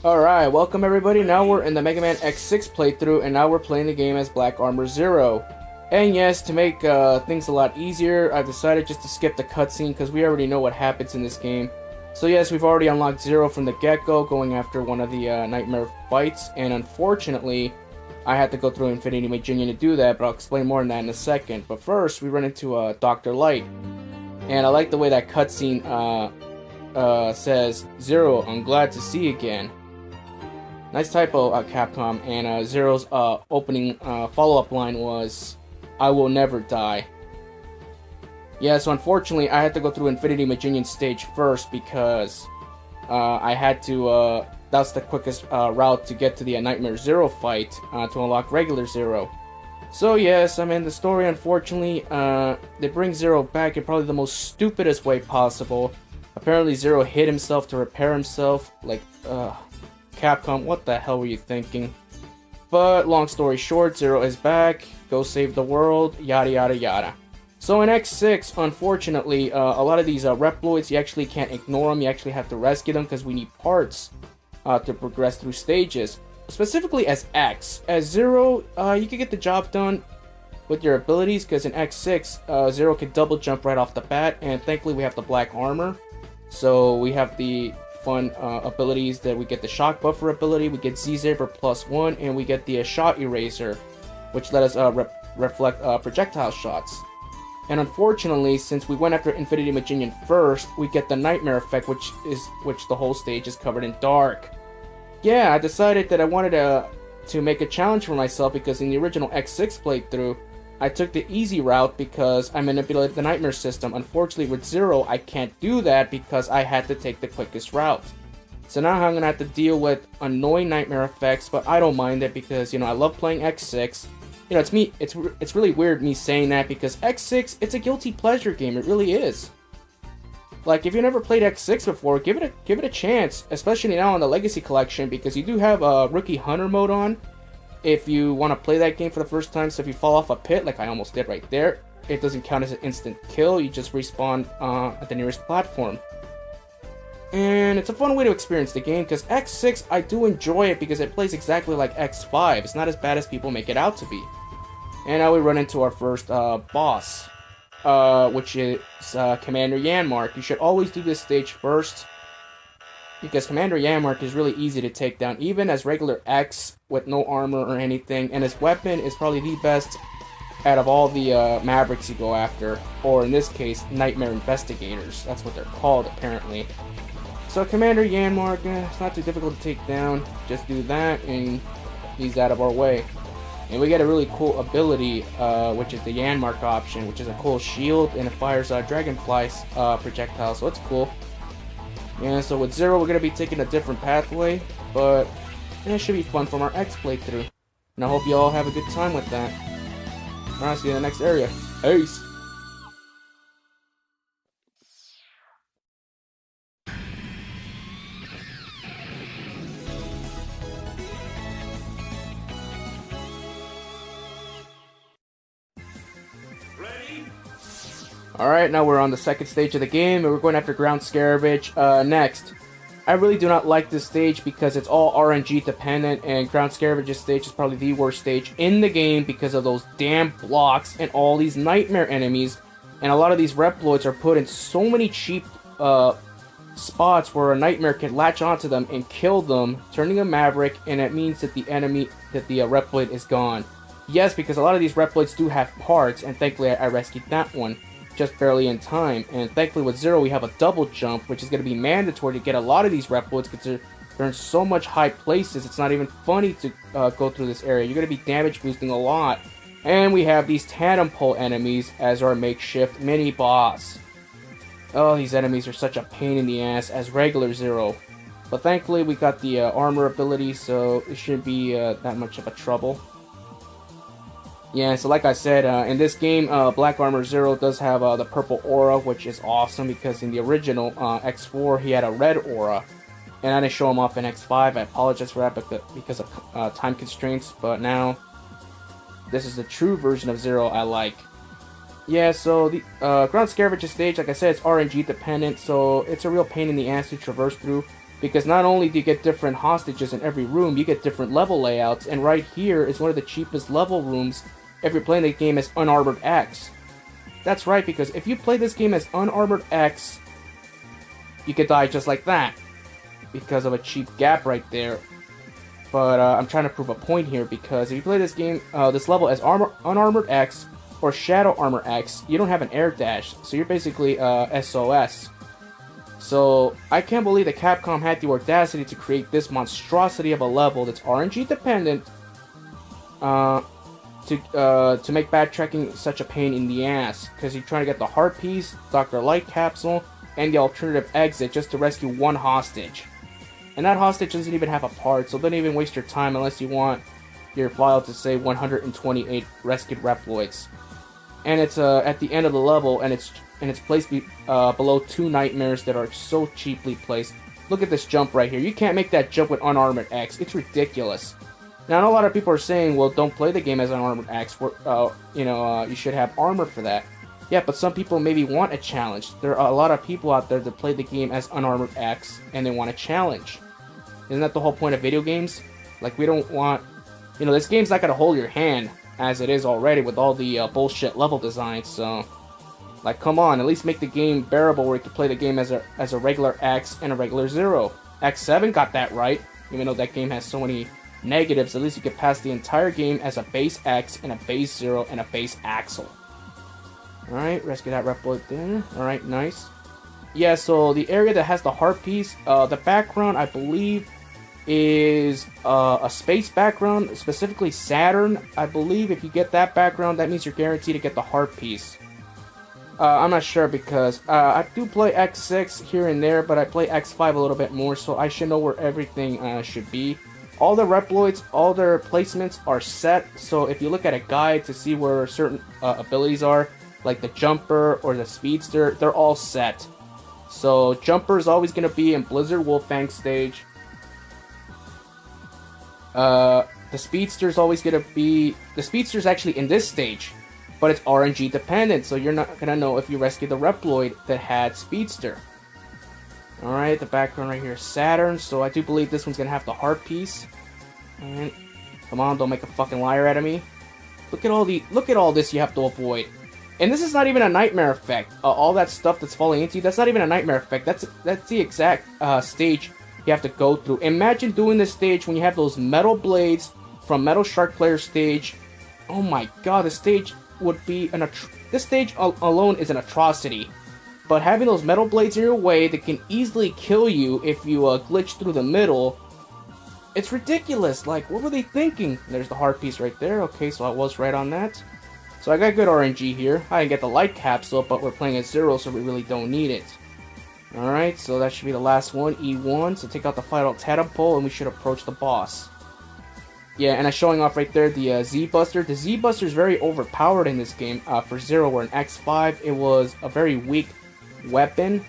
Alright, welcome everybody. Now we're in the Megaman X6 playthrough, and now we're playing the game as Black Armor Zero. And yes, to make things a lot easier, I've decided just to skip the cutscene because we already know what happens in this game. So yes, we've already unlocked Zero from the get-go, going after one of the nightmare fights, and unfortunately, I had to go through Infinity Maginian to do that, but I'll explain more on that in a second. But first, we run into Dr. Light, and I like the way that cutscene says, "Zero, I'm glad to see you again." Nice typo, Capcom, and Zero's opening follow-up line was, "I will never die." Yeah, so unfortunately, I had to go through Infinity Maginian stage first because I had to, that's the quickest route to get to the Nightmare Zero fight to unlock regular Zero. So yes, I mean, the story, unfortunately, they bring Zero back in probably the most stupidest way possible. Apparently, Zero hit himself to repair himself, like, Capcom, what the hell were you thinking? But long story short, Zero is back, go save the world, yada yada yada. So in X6, unfortunately, a lot of these Reploids, you actually can't ignore them, you actually have to rescue them because we need parts to progress through stages. Specifically as X. As Zero, you can get the job done with your abilities because in X6, Zero can double jump right off the bat, and thankfully we have the black armor. So we have the fun abilities that we get the shock buffer ability, we get Z-Saber +1, and we get the shot eraser, which let us reflect projectile shots. And unfortunately, since we went after Infinity Maginian first, we get the nightmare effect, which the whole stage is covered in dark. Yeah, I decided that I wanted to make a challenge for myself because in the original X6 playthrough, I took the easy route because I manipulated the nightmare system. Unfortunately, with Zero, I can't do that because I had to take the quickest route. So now I'm gonna have to deal with annoying nightmare effects, but I don't mind it because, you know, I love playing X6. You know, it's really weird me saying that because X6, it's a guilty pleasure game. It really is. Like, if you never played X6 before, give it a chance, especially now on the Legacy Collection because you do have a Rookie Hunter mode on. If you want to play that game for the first time, so if you fall off a pit, like I almost did right there, it doesn't count as an instant kill, you just respawn at the nearest platform. And it's a fun way to experience the game, because X6, I do enjoy it because it plays exactly like X5, it's not as bad as people make it out to be. And now we run into our first boss. which is Commander Yanmark. You should always do this stage first, because Commander Yanmark is really easy to take down, even as regular X with no armor or anything, and his weapon is probably the best out of all the Mavericks you go after, or in this case, Nightmare Investigators. That's what they're called, apparently. So Commander Yanmark, it's not too difficult to take down. Just do that, and he's out of our way. And we get a really cool ability, which is the Yanmark option, which is a cool shield, and it fires Dragonfly projectiles, so it's cool. And so with Zero, we're going to be taking a different pathway, but it should be fun from our X playthrough. And I hope you all have a good time with that. Alright, see you in the next area. Peace! Alright, now we're on the second stage of the game, and we're going after Ground Scaravage next. I really do not like this stage because it's all RNG dependent, and Ground Scaravage's stage is probably the worst stage in the game because of those damn blocks and all these nightmare enemies. And a lot of these Reploids are put in so many cheap spots where a nightmare can latch onto them and kill them, turning a Maverick, and it means that the Reploid is gone. Yes, because a lot of these Reploids do have parts, and thankfully I rescued that one just barely in time. And thankfully with Zero we have a double jump, which is going to be mandatory to get a lot of these Reploids because they're in so much high places. It's not even funny to go through this area. You're going to be damage boosting a lot. And we have these tandem pole enemies as our makeshift mini boss. Oh, these enemies are such a pain in the ass as regular Zero. But thankfully we got the armor ability, so it shouldn't be that much of a trouble. Yeah, so like I said, in this game, Black Armor Zero does have the purple aura, which is awesome because in the original X4 he had a red aura. And I didn't show him off in X5, I apologize for that because of time constraints, but now this is the true version of Zero I like. Yeah, so the Ground Scaravage's stage, like I said, it's RNG dependent, so it's a real pain in the ass to traverse through. Because not only do you get different hostages in every room, you get different level layouts, and right here is one of the cheapest level rooms if you're playing the game as Unarmored X. That's right, because if you play this game as Unarmored X, you could die just like that. Because of a cheap gap right there. But I'm trying to prove a point here, because if you play this game, this level as Unarmored X, or Shadow Armor X, you don't have an air dash, so you're basically SOS. So, I can't believe that Capcom had the audacity to create this monstrosity of a level that's RNG dependent, to make backtracking such a pain in the ass, because you're trying to get the heart piece, Dr. Light Capsule, and the alternative exit just to rescue one hostage. And that hostage doesn't even have a part, so don't even waste your time unless you want your file to say 128 rescued Reploids. And it's at the end of the level, and it's placed below two nightmares that are so cheaply placed. Look at this jump right here. You can't make that jump with Unarmored X. It's ridiculous. Now, I know a lot of people are saying, well, don't play the game as Unarmored X. You should have armor for that. Yeah, but some people maybe want a challenge. There are a lot of people out there that play the game as Unarmored X, and they want a challenge. Isn't that the whole point of video games? Like, we don't want... this game's not going to hold your hand, as it is already with all the bullshit level designs, so... Like, come on, at least make the game bearable where you can play the game as a regular X and a regular Zero. X7 got that right, even though that game has so many negatives. At least you can pass the entire game as a base X and a base Zero and a base Axle. Alright, rescue that Reploid there. Alright, nice. Yeah, so the area that has the heart piece, the background, I believe, is a space background, specifically Saturn. I believe if you get that background, that means you're guaranteed to get the heart piece. I'm not sure because I do play X6 here and there, but I play X5 a little bit more, so I should know where everything should be. All the Reploids, all their placements are set, so if you look at a guide to see where certain abilities are, like the Jumper or the Speedster, they're all set. So Jumper is always going to be in Blizzard Wolfang stage. The Speedster is always going to be... The Speedster is actually in this stage. But it's RNG dependent, so you're not going to know if you rescue the Reploid that had Speedster. Alright, the background right here is Saturn, so I do believe this one's going to have the heart piece. And come on, don't make a fucking liar out of me. Look at all this you have to avoid. And this is not even a nightmare effect. All that stuff that's falling into you, that's not even a nightmare effect. That's the exact stage you have to go through. Imagine doing this stage when you have those metal blades from Metal Shark Player stage. Oh my god, this stage would be this stage alone is an atrocity. But having those metal blades in your way that can easily kill you if you glitch through the middle, it's ridiculous. Like, what were they thinking? There's the heart piece right there. Okay, so I was right on that. So I got good RNG here. I didn't get the light capsule, but we're playing at 0, so we really don't need it. Alright, so that should be the last one, E1. So take out the final tadpole, and we should approach the boss. Yeah, and I'm showing off right there the Z-Buster. The Z-Buster is very overpowered in this game. For 0 or an X5, it was a very weak weapon.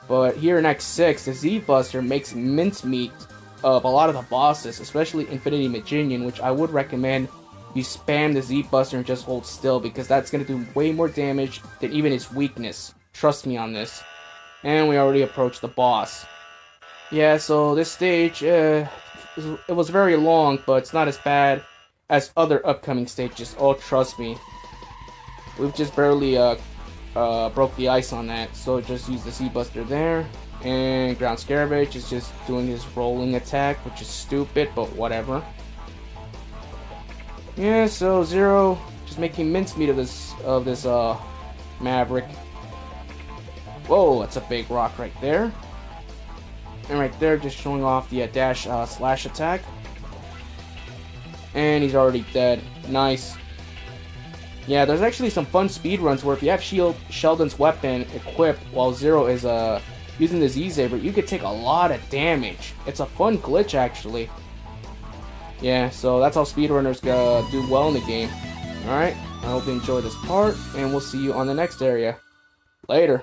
But here in X6, the Z-Buster makes mincemeat of a lot of the bosses, especially Infinity Maginian, which I would recommend you spam the Z-Buster and just hold still, because that's going to do way more damage than even its weakness. Trust me on this. And we already approached the boss. Yeah, so this stage, it was very long, but it's not as bad as other upcoming stages. Oh, trust me. We've just barely broke the ice on that, so just use the Z-Buster there. And Ground Scaravage is just doing his rolling attack, which is stupid, but whatever. Yeah, so 0 just making mincemeat of this Maverick. Whoa, that's a big rock right there. And right there, just showing off the dash slash attack. And he's already dead. Nice. Yeah, there's actually some fun speedruns where if you have Sheldon's weapon equipped while 0 is using the Z-Saber, you could take a lot of damage. It's a fun glitch, actually. Yeah, so that's how speedrunners do well in the game. Alright, I hope you enjoyed this part, and we'll see you on the next area. Later.